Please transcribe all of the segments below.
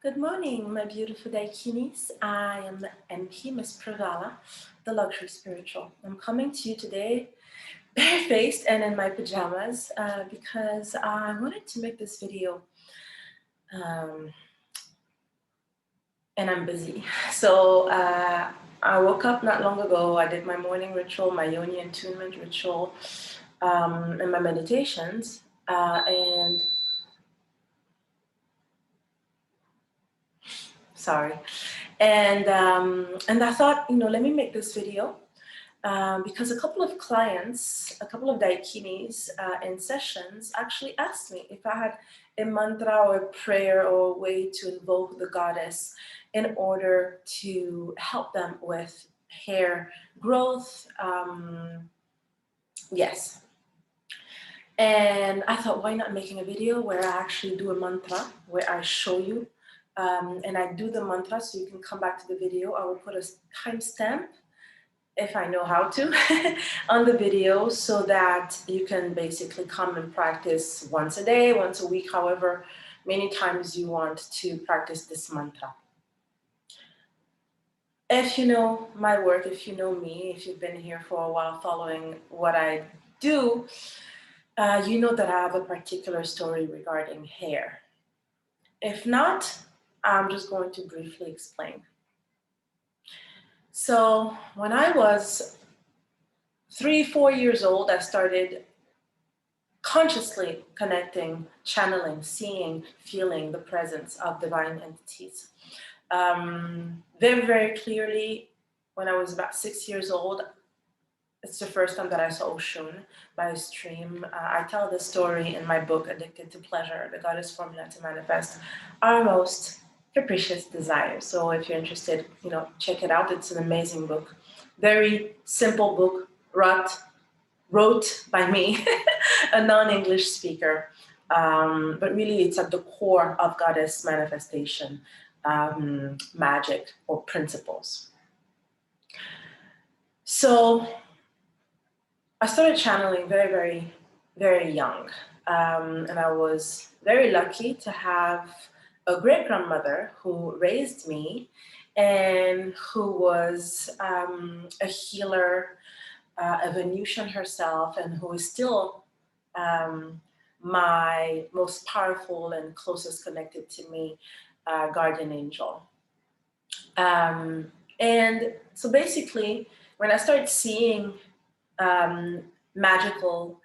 Good morning, my beautiful Daikinis. I am MP, Miss Pravala, the luxury spiritual. I'm coming to you today barefaced and in my pajamas because I wanted to make this video and I'm busy. So I woke up not long ago. I did my morning ritual, my Yoni attunement ritual, and my meditations. Sorry. And I thought, let me make this video because a couple of clients, a couple of daikinis in sessions actually asked me if I had a mantra or a prayer or a way to invoke the goddess in order to help them with hair growth. Yes. And I thought, why not making a video where I actually do a mantra, where I show you and I do the mantra so you can come back to the video. I will put a timestamp, if I know how to, on the video so that you can basically come and practice once a day, once a week, however many times you want to practice this mantra. If you know my work, if you know me, if you've been here for a while following what I do, you know that I have a particular story regarding hair. If not, I'm just going to briefly explain. So when I was 3-4 years old, I started consciously connecting, channeling, seeing, feeling the presence of divine entities. Very, very clearly, when I was about 6 years old, it's the first time that I saw Oshun by a stream. I tell the story in my book, Addicted to Pleasure, the Goddess Formula to Manifest Our Most Capricious Desires. So if you're interested, check it out. It's an amazing book. Very simple book, wrote by me, a non-English speaker. But really it's at the core of goddess manifestation, magic or principles. So I started channeling very, very, very young. And I was very lucky to have a great-grandmother who raised me and who was a healer, a Venusian herself, and who is still my most powerful and closest connected to me guardian angel. And so basically, when I started seeing magical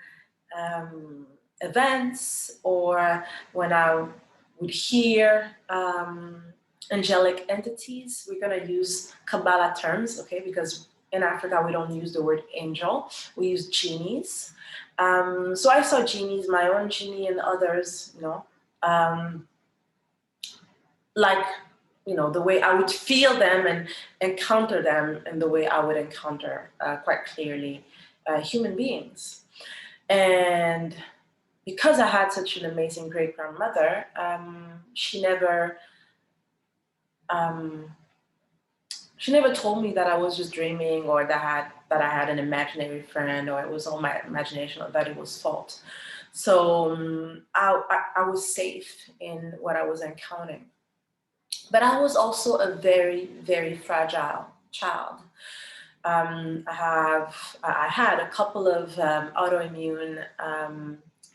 events, or when I would hear angelic entities, we're going to use Kabbalah terms, okay, because in Africa we don't use the word angel, we use genies. So I saw genies, my own genie and others, like, the way I would feel them and encounter them, and the way I would encounter quite clearly human beings. And because I had such an amazing great-grandmother, she never told me that I was just dreaming, or that I had an imaginary friend, or it was all my imagination, or that it was false. So I was safe in what I was encountering. But I was also a very, very fragile child. I had a couple of autoimmune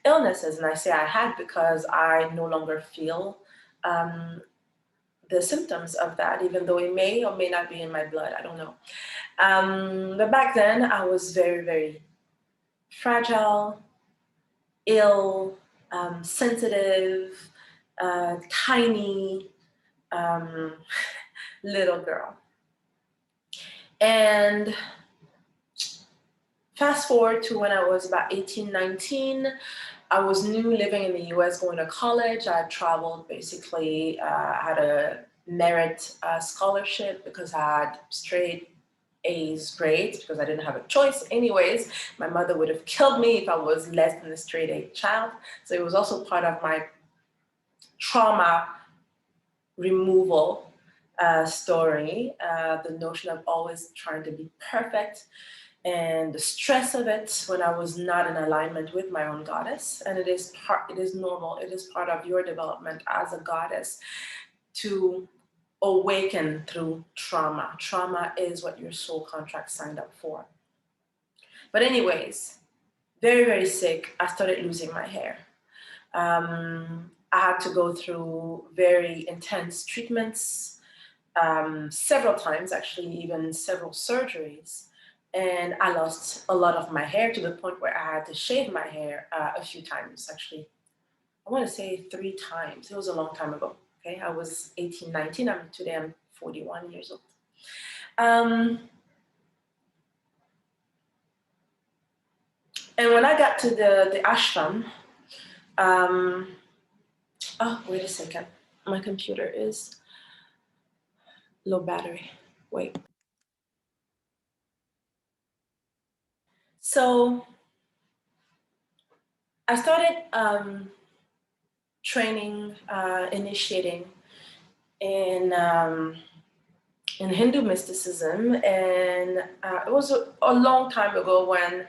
illnesses, and I say I had because I no longer feel the symptoms of that, even though it may or may not be in my blood, I don't know. But back then I was very, very fragile, ill, sensitive, tiny little girl. And fast forward to when I was about 18, 19, I was new living in the US, going to college. I traveled basically, had a merit scholarship because I had straight A's grades, because I didn't have a choice anyways. My mother would have killed me if I was less than a straight A child. So it was also part of my trauma removal story, the notion of always trying to be perfect, and the stress of it when I was not in alignment with my own goddess. And it is normal, it is part of your development as a goddess. to awaken through trauma. Trauma is what your soul contract signed up for. But anyways, very, very sick. I started losing my hair. I had to go through very intense treatments, several times, actually, even several surgeries. And I lost a lot of my hair to the point where I had to shave my hair a few times, actually. I want to say 3 times. It was a long time ago. Okay, I was 18, 19. Today I'm 41 years old. And when I got to the ashram, oh, wait a second. My computer is low battery. Wait. So I started training, initiating in Hindu mysticism, and it was a long time ago when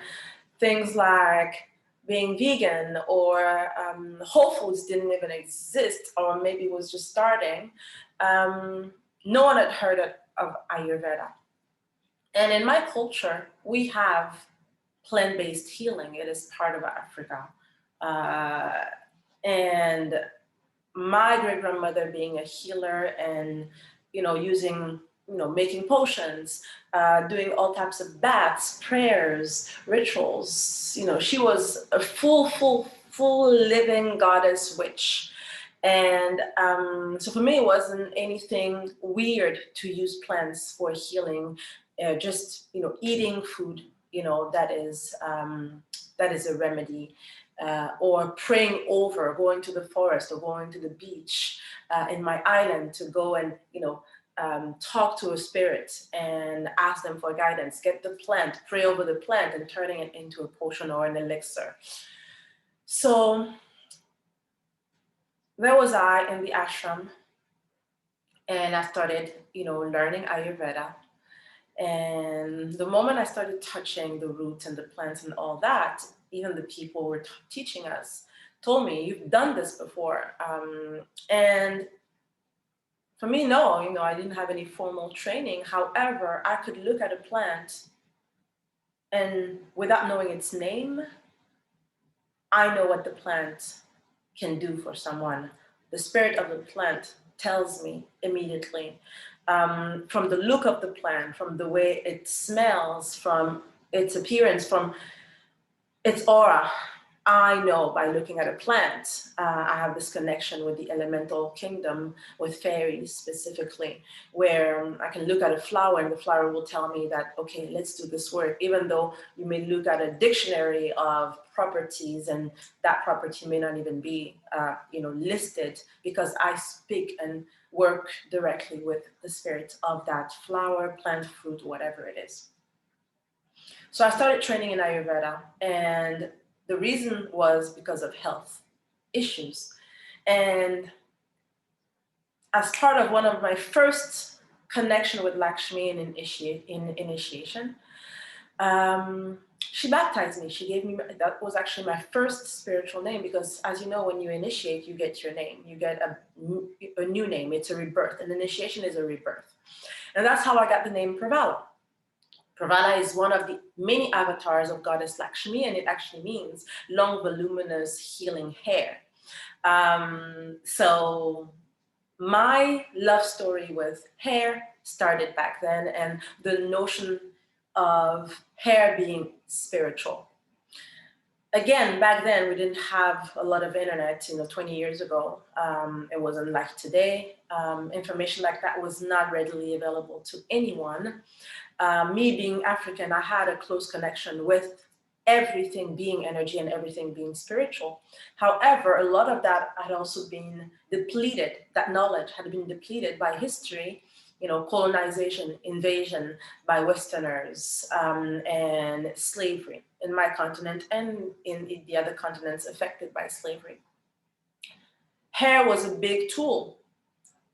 things like being vegan or Whole Foods didn't even exist, or maybe was just starting. No one had heard of Ayurveda. And in my culture, we have plant-based healing. It is part of Africa. And my great-grandmother being a healer and, using, making potions, doing all types of baths, prayers, rituals. She was a full living goddess witch. And so for me, it wasn't anything weird to use plants for healing. Just eating food, that is a remedy. Or praying over, going to the forest or going to the beach in my island to go and talk to a spirit and ask them for guidance, get the plant, pray over the plant, and turning it into a potion or an elixir. So there was I in the ashram, and I started, learning Ayurveda. And the moment I started touching the roots and the plants and all that, even the people who were teaching us told me, you've done this before. And for me, no, I didn't have any formal training. However, I could look at a plant and without knowing its name, I know what the plant can do for someone. The spirit of the plant tells me immediately. From the look of the plant, from the way it smells, from its appearance, from its aura, I know by looking at a plant. I have this connection with the elemental kingdom, with fairies specifically, where I can look at a flower and the flower will tell me that, okay, let's do this work, even though you may look at a dictionary of properties and that property may not even be listed, because I speak and work directly with the spirit of that flower, plant, fruit, whatever it is. So I started training in Ayurveda, and the reason was because of health issues. And as part of one of my first connection with Lakshmi in initiation, she baptized me. She gave me, that was actually my first spiritual name, because as you know, when you initiate, you get your name. You get a new name. It's a rebirth. An initiation is a rebirth. And that's how I got the name Pravala. Pravala is one of the many avatars of goddess Lakshmi, and it actually means long, voluminous, healing hair. So my love story with hair started back then, and the notion of hair being spiritual. Again, back then we didn't have a lot of internet, 20 years ago. It wasn't like today. Information like that was not readily available to anyone. Me being African, I had a close connection with everything being energy and everything being spiritual. However, a lot of that had also been depleted, that knowledge had been depleted by history, colonization, invasion by Westerners, and slavery in my continent and in the other continents affected by slavery. Hair was a big tool.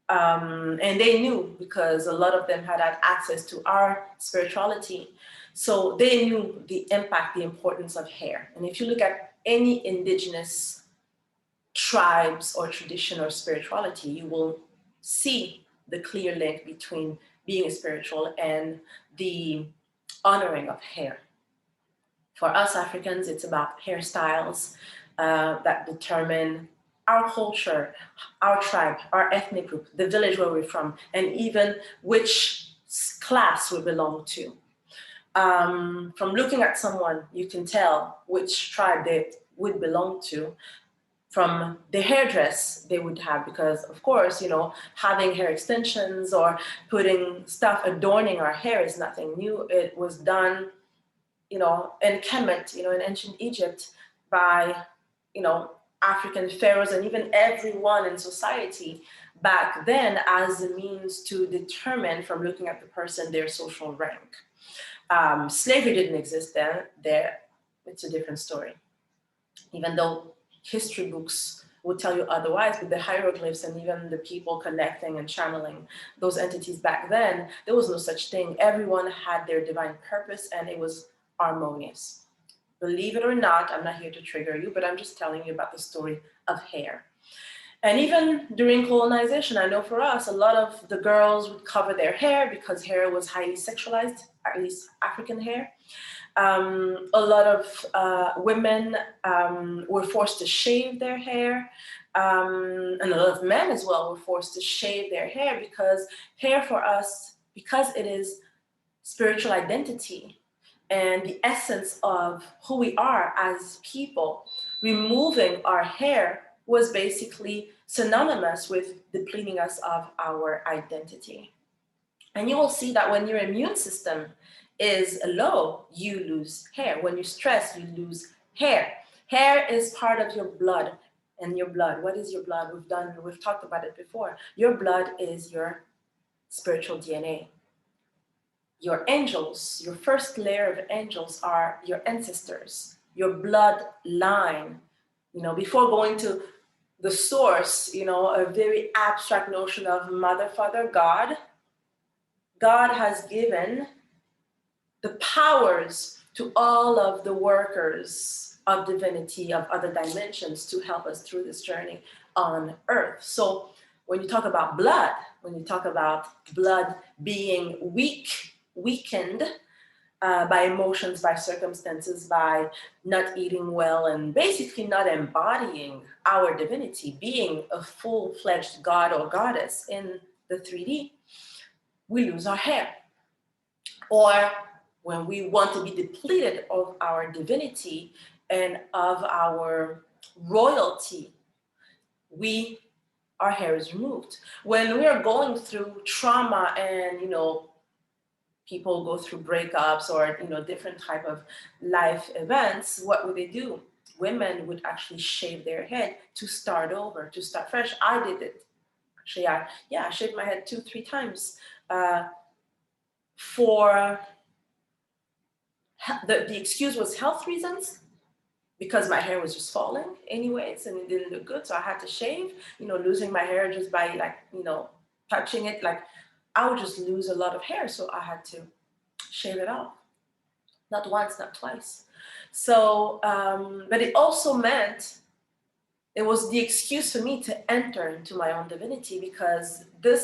And they knew, because a lot of them had access to our spirituality. So they knew the impact, the importance of hair. And if you look at any indigenous tribes or tradition or spirituality, you will see the clear link between being spiritual and the honoring of hair. For us Africans, it's about hairstyles that determine our culture, our tribe, our ethnic group, the village where we're from, and even which class we belong to. From looking at someone, you can tell which tribe they would belong to from the hairdress they would have, because of course, having hair extensions or putting stuff adorning our hair is nothing new. It was done, in Kemet, in ancient Egypt by, African pharaohs and even everyone in society back then as a means to determine from looking at the person their social rank. Slavery didn't exist then. It's a different story. Even though history books would tell you otherwise, with the hieroglyphs and even the people connecting and channeling those entities back then, there was no such thing. Everyone had their divine purpose and it was harmonious. Believe it or not, I'm not here to trigger you, but I'm just telling you about the story of hair. And even during colonization, I know for us, a lot of the girls would cover their hair because hair was highly sexualized, at least African hair. A lot of women were forced to shave their hair, and a lot of men as well were forced to shave their hair, because hair for us, because it is spiritual identity and the essence of who we are as people, removing our hair was basically synonymous with depleting us of our identity. And you will see that when your immune system is low, you lose hair. When you stress, you lose hair. Hair is part of your blood. And your blood, what is your blood? We've talked about it before. Your blood is your spiritual DNA. Your angels, your first layer of angels are your ancestors, your bloodline. Before going to the source, a very abstract notion of mother, father, God. God has given the powers to all of the workers of divinity, of other dimensions, to help us through this journey on earth. So when you talk about blood, when you talk about blood being weakened by emotions, by circumstances, by not eating well, and basically not embodying our divinity, being a full-fledged god or goddess in the 3D, we lose our hair. Or when we want to be depleted of our divinity and of our royalty, our hair is removed. When we are going through trauma and, people go through breakups or, different type of life events, what would they do? Women would actually shave their head to start over, to start fresh. I did it. Actually, I shaved my head 2-3 times. For the excuse was health reasons, because my hair was just falling anyways and it didn't look good, so I had to shave. Losing my hair just by touching it, I would just lose a lot of hair, so I had to shave it off. Not once, not twice. So but it also meant it was the excuse for me to enter into my own divinity, because the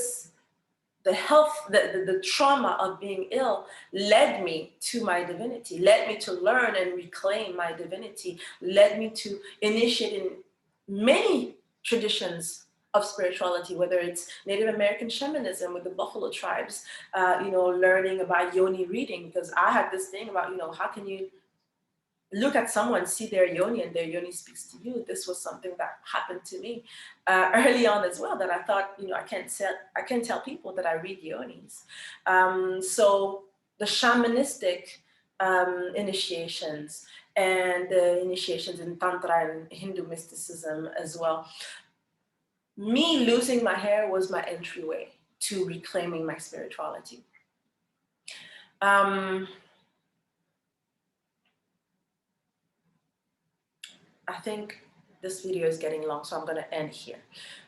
trauma of being ill led me to my divinity, led me to learn and reclaim my divinity, led me to initiate in many traditions of spirituality, whether it's Native American shamanism with the Buffalo tribes, learning about Yoni reading, because I had this thing about, how can you look at someone, see their Yoni, and their Yoni speaks to you. This was something that happened to me early on as well, that I thought, I can't tell people that I read Yonis. So the shamanistic initiations and the initiations in Tantra and Hindu mysticism as well, me losing my hair was my entryway to reclaiming my spirituality. I think this video is getting long, so I'm going to end here.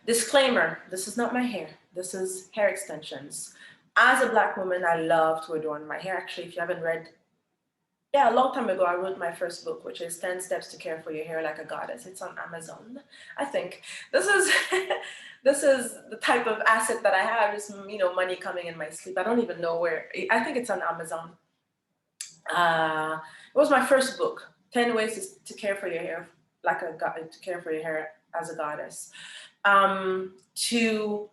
Disclaimer, this is not my hair. This is hair extensions. As a Black woman, I love to adorn my hair. Actually, if you haven't read Yeah, a long time ago, I wrote my first book, which is 10 Steps to Care for Your Hair Like a Goddess. It's on Amazon. I think this is this is the type of asset that I have, is, money coming in my sleep. I don't even know where. I think it's on Amazon. It was my first book, 10 Ways to Care for Your Hair Like a to care for your hair as a goddess. To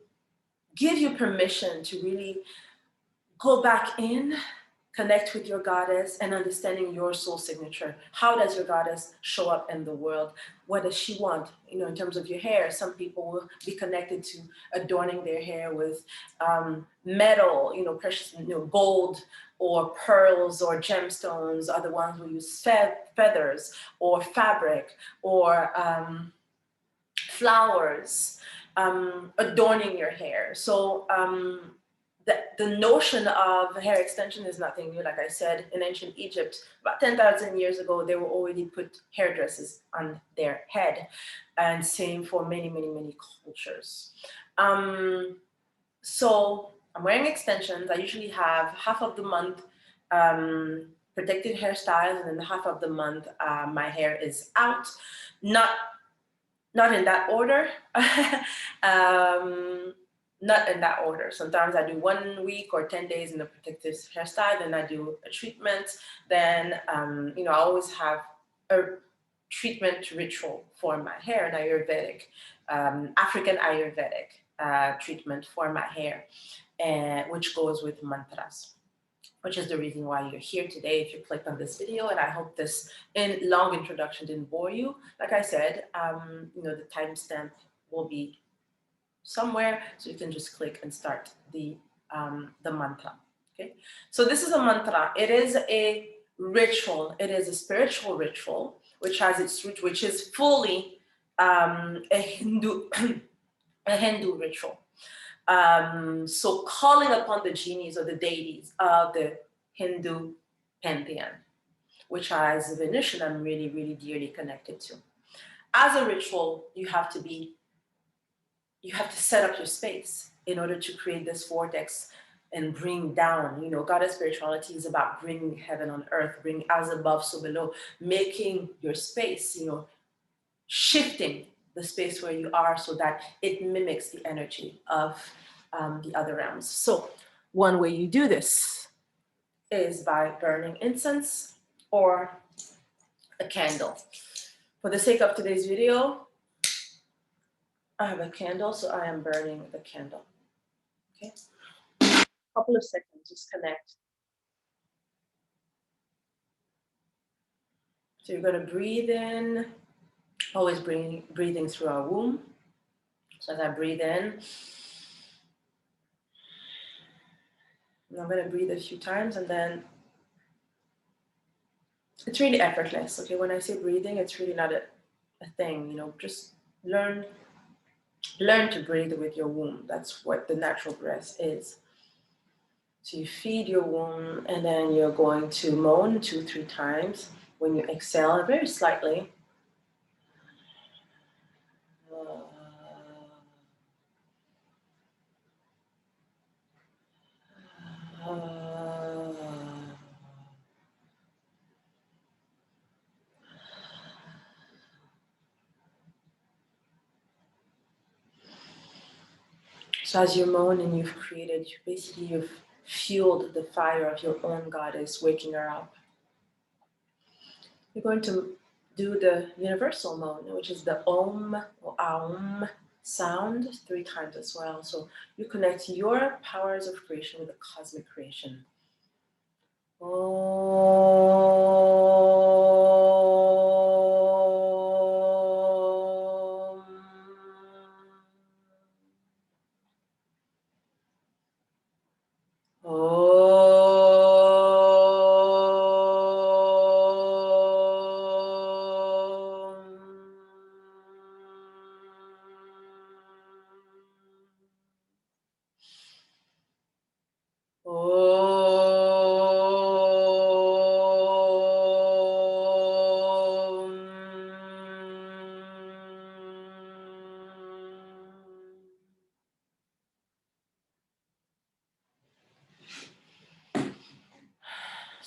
give you permission to really go back in, connect with your goddess, and understanding your soul signature. How does your goddess show up in the world? What does she want? In terms of your hair, some people will be connected to adorning their hair with metal, precious, gold or pearls or gemstones. Other ones will use feathers or fabric or flowers, adorning your hair. So the notion of hair extension is nothing new. Like I said, in ancient Egypt, about 10,000 years ago, they were already put hairdresses on their head, and same for many, many, many cultures. So I'm wearing extensions. I usually have half of the month protected hairstyles, and then half of the month my hair is out. Not in that order. Not in that order. Sometimes I do 1 week or 10 days in the protective hairstyle, then I do a treatment. Then, I always have a treatment ritual for my hair, an Ayurvedic, African Ayurvedic treatment for my hair, which goes with mantras, which is the reason why you're here today if you clicked on this video. And I hope this long introduction didn't bore you. Like I said, the timestamp will be somewhere, so you can just click and start the mantra. Okay, so this is a mantra. It is a ritual. It is a spiritual ritual, which has its root, which is fully a Hindu a Hindu ritual. So calling upon the genies or the deities of the Hindu pantheon, which as a Venusian, I'm really, really dearly connected to. As a ritual, you have to set up your space in order to create this vortex and bring down, goddess spirituality is about bringing heaven on earth, bring as above, so below, making your space, shifting the space where you are so that it mimics the energy of the other realms. So one way you do this is by burning incense or a candle. For the sake of today's video, I have a candle, so I am burning the candle. Okay, couple of seconds, just connect. So you're going to breathe in, always breathing through our womb. So as I breathe in, I'm going to breathe a few times, and then it's really effortless. Okay, when I say breathing, it's really not a thing. Just learn to breathe with your womb. That's what the natural breath is. So you feed your womb, and then you're going to moan 2-3 times. When you exhale, very slightly. So as you moan and you've fueled the fire of your own goddess, waking her up. You're going to do the universal moan, which is the Om or Aum sound 3 times as well. So you connect your powers of creation with the cosmic creation.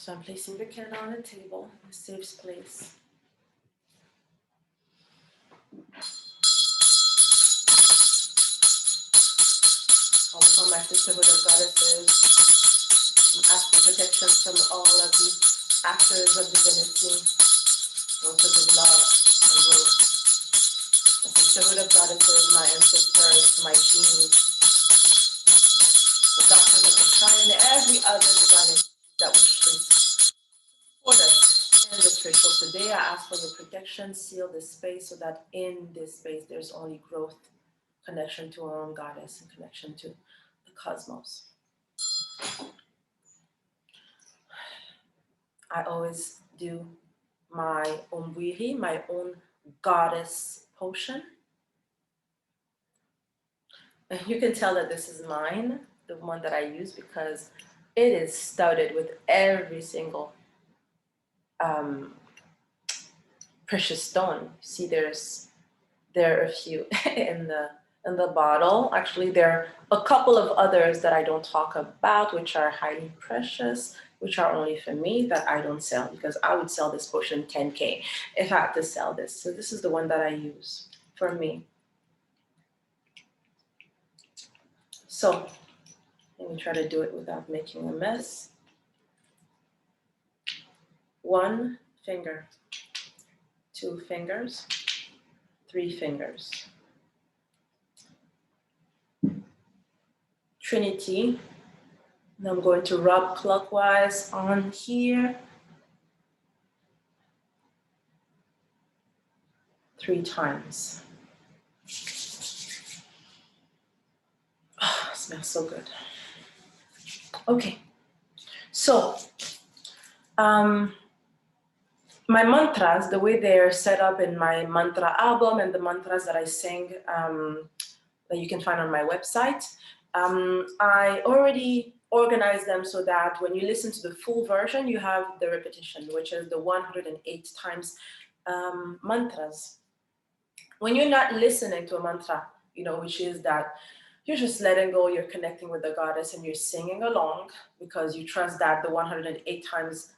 So I'm placing the candle on the table, a safe place. I'll call my sisterhood of goddesses. I'm asking protection from all of the actors of divinity, workers of love and growth. My sisterhood of goddesses, my ancestors, my genes, the doctors of the sky, and every other divine that wish to support us in this ritual today. I ask for your protection, seal this space so that in this space there's only growth, connection to our own goddess, and connection to the cosmos. I always do my ombwiri, my own goddess potion. And you can tell that this is mine, the one that I use, because it is studded with every single precious stone. See, there are a few in the bottle. Actually, there are a couple of others that I don't talk about, which are highly precious, which are only for me, that I don't sell, because I would sell this potion 10K if I had to sell this. So this is the one that I use for me. So let me try to do it without making a mess. 1 finger, 2 fingers, 3 fingers. Trinity. And I'm going to rub clockwise on here 3 times. Oh, it smells so good. Okay, so my mantras, the way they're set up in my mantra album and the mantras that I sing that you can find on my website, I already organized them so that when you listen to the full version, you have the repetition, which is the 108 times mantras. When you're not listening to a mantra, which is that you're just letting go, you're connecting with the goddess and you're singing along because you trust that the 108 times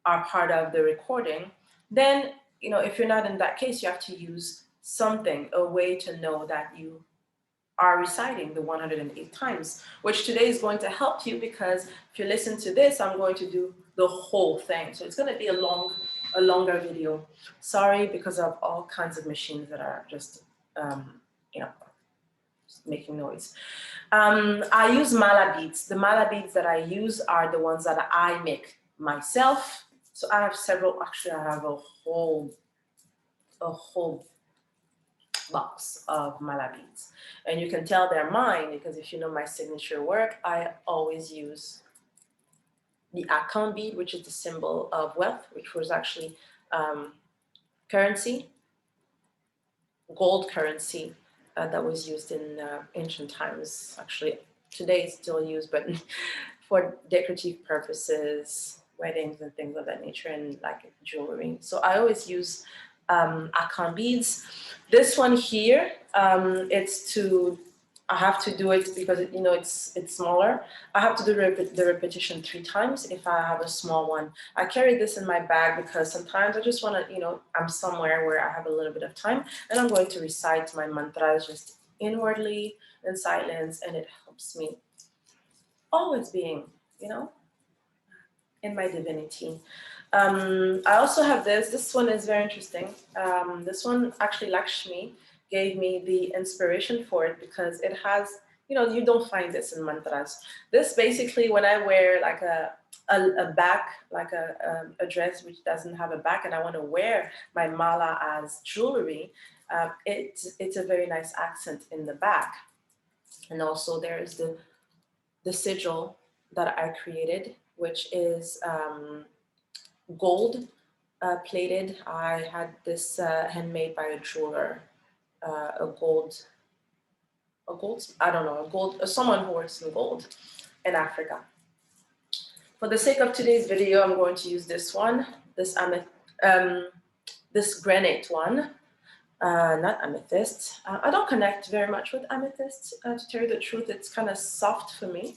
are part of the recording, then, if you're not in that case, you have to use something, a way to know that you are reciting the 108 times, which today is going to help you, because if you listen to this, I'm going to do the whole thing. So it's going to be a longer video. Sorry, because of all kinds of machines that are just, making noise. I use mala beads. The mala beads that I use are the ones that I make myself. So I have several, actually I have a whole box of mala beads. And you can tell they're mine because if you know my signature work, I always use the Akan bead, which is the symbol of wealth, which was actually currency, gold currency that was used in ancient times. Actually, today it's still used, but for decorative purposes, weddings and things of that nature, and like jewelry. So I always use Akan beads. This one here, I have to do it because it's smaller. I have to do the repetition 3 times if I have a small one. I carry this in my bag because sometimes I just want to, I'm somewhere where I have a little bit of time and I'm going to recite my mantras just inwardly in silence, and it helps me always being, in my divinity. I also have this one is very interesting. This one actually Lakshmi gave me the inspiration for it because it has, you don't find this in mantras. This basically, when I wear like a back, like a dress which doesn't have a back, and I want to wear my mala as jewelry, it's a very nice accent in the back. And also there's the sigil that I created, which is gold plated. I had this handmade by a jeweler, someone who works in gold in Africa. For the sake of today's video, I'm going to use this one, this granite one, not amethyst. I don't connect very much with amethyst, to tell you the truth. It's kind of soft for me.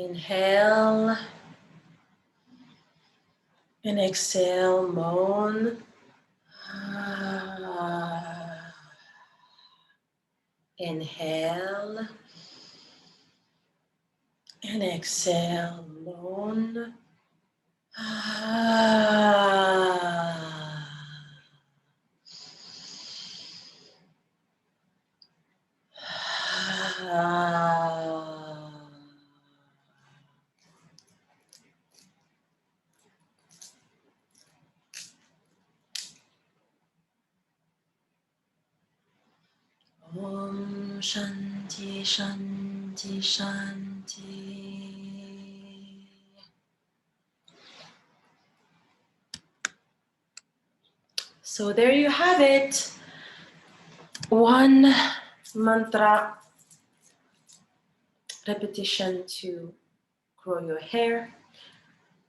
Inhale and exhale, moan. Inhale and exhale, moan. Om Shanti Shanti Shanti. So there you have it. One mantra repetition to grow your hair.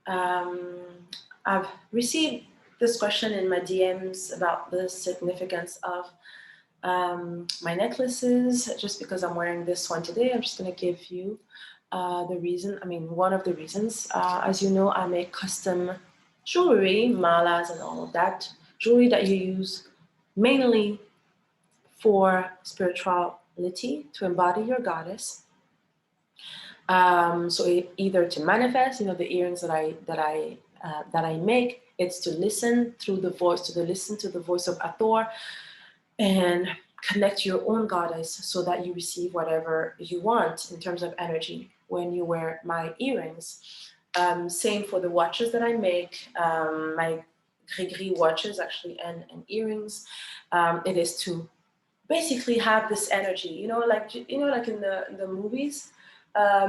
I've received this question in my DMs about the significance of my necklaces. Just because I'm wearing this one today, I'm just going to give you the reason. One of the reasons. As you know, I make custom jewelry, malas and all of that. Jewelry that you use mainly for spirituality, to embody your goddess. So either to manifest, the earrings that I make, it's to listen through the voice, listen to the voice of Hathor, and connect your own goddess so that you receive whatever you want in terms of energy when you wear my earrings. Same for the watches that I make, my gris-gris watches actually, and earrings. It is to basically have this energy, like in the movies,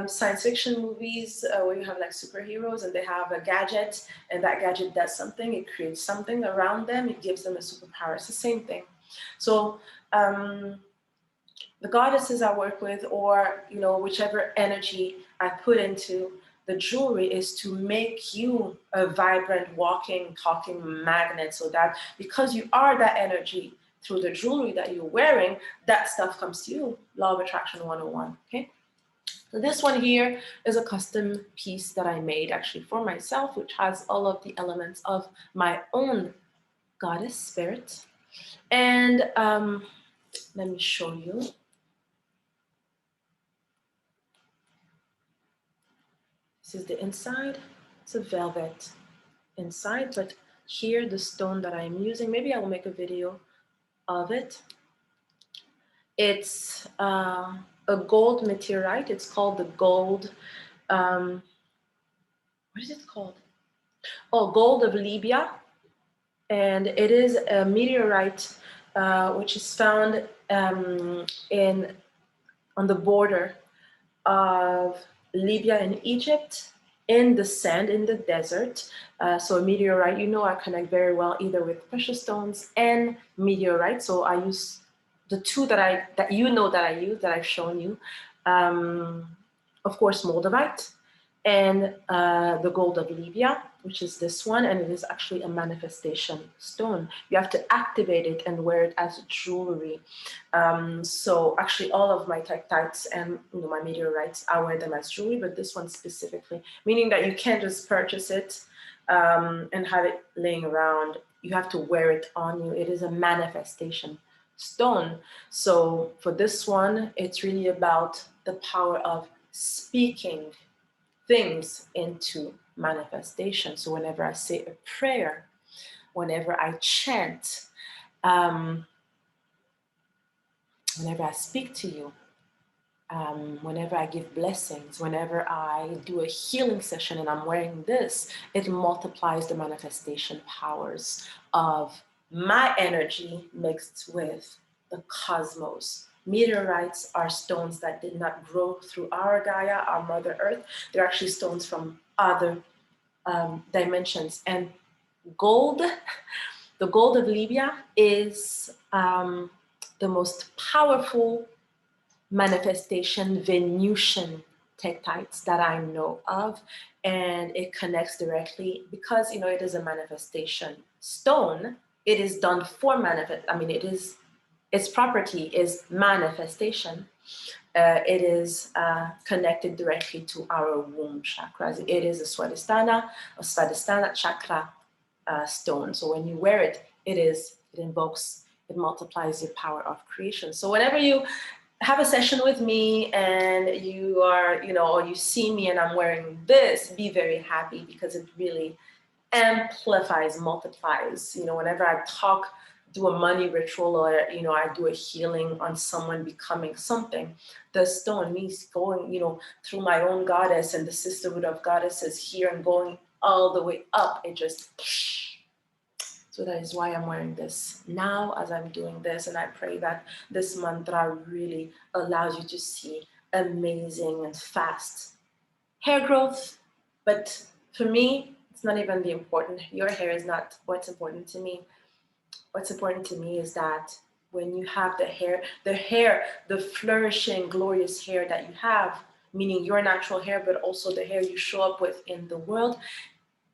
science fiction movies, where you have like superheroes and they have a gadget, and that gadget does something, it creates something around them, it gives them a superpower. It's the same thing. So the goddesses I work with, or whichever energy I put into the jewelry, is to make you a vibrant, walking, talking magnet, so that because you are that energy through the jewelry that you're wearing, that stuff comes to you. Law of Attraction 101. Okay. So this one here is a custom piece that I made actually for myself, which has all of the elements of my own goddess spirit. And let me show you. This is the inside. It's a velvet inside, but here the stone that I'm using, maybe I will make a video of it. It's a gold meteorite. It's called the gold, what is it called? Oh, gold of Libya. And it is a meteorite which is found on the border of Libya and Egypt, in the sand, in the desert. So a meteorite, I connect very well either with precious stones and meteorite. So I use the two that I use, that I've shown you. Of course, moldavite, and the gold of Libya, which is this one, and it is actually a manifestation stone. You have to activate it and wear it as jewelry. So actually all of my tektites and my meteorites, I wear them as jewelry, but this one specifically, meaning that you can't just purchase it and have it laying around. You have to wear it on you. It is a manifestation stone. So for this one, it's really about the power of speaking things into manifestation. So whenever I say a prayer, whenever I chant, whenever I speak to you, whenever I give blessings, whenever I do a healing session and I'm wearing this, it multiplies the manifestation powers of my energy mixed with the cosmos. Meteorites are stones that did not grow through our Gaia, our Mother Earth. They're actually stones from other dimensions. And gold, the gold of Libya, is the most powerful manifestation Venusian tektites that I know of, and it connects directly because it is a manifestation stone. It is done for manifest. It is its property is manifestation. It is connected directly to our womb chakras. It is a Swadhisthana chakra stone. So when you wear it, it invokes, it multiplies your power of creation. So whenever you have a session with me and you are, or you see me and I'm wearing this, be very happy, because it really amplifies, multiplies. Whenever I talk, do a money ritual, or I do a healing on someone becoming something, the stone, me going through my own goddess and the sisterhood of goddesses here and going all the way up, it just, so that is why I'm wearing this now as I'm doing this. And I pray that this mantra really allows you to see amazing and fast hair growth. But for me, it's not even the important. Your hair is not what's important to me. What's important to me is that when you have the flourishing, glorious hair that you have, meaning your natural hair, but also the hair you show up with in the world,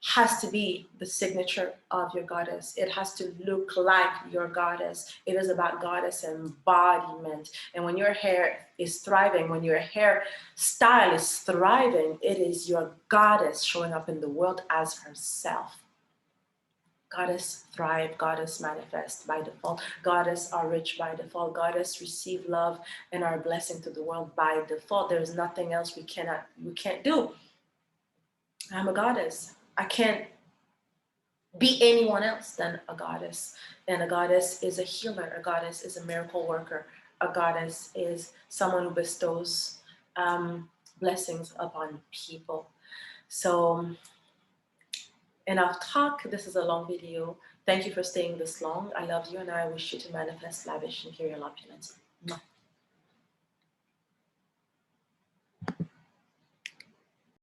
has to be the signature of your goddess. It has to look like your goddess. It is about goddess embodiment. And when your hair is thriving, when your hair style is thriving, it is your goddess showing up in the world as herself. Goddess thrive, goddess manifest by default, goddess are rich by default, goddess receive love and are a blessing to the world by default. There's nothing else we can't do. I'm a goddess. I can't be anyone else than a goddess. And a goddess is a healer. A goddess is a miracle worker. A goddess is someone who bestows blessings upon people. So enough talk. This is a long video. Thank you for staying this long. I love you and I wish you to manifest lavish imperial opulence.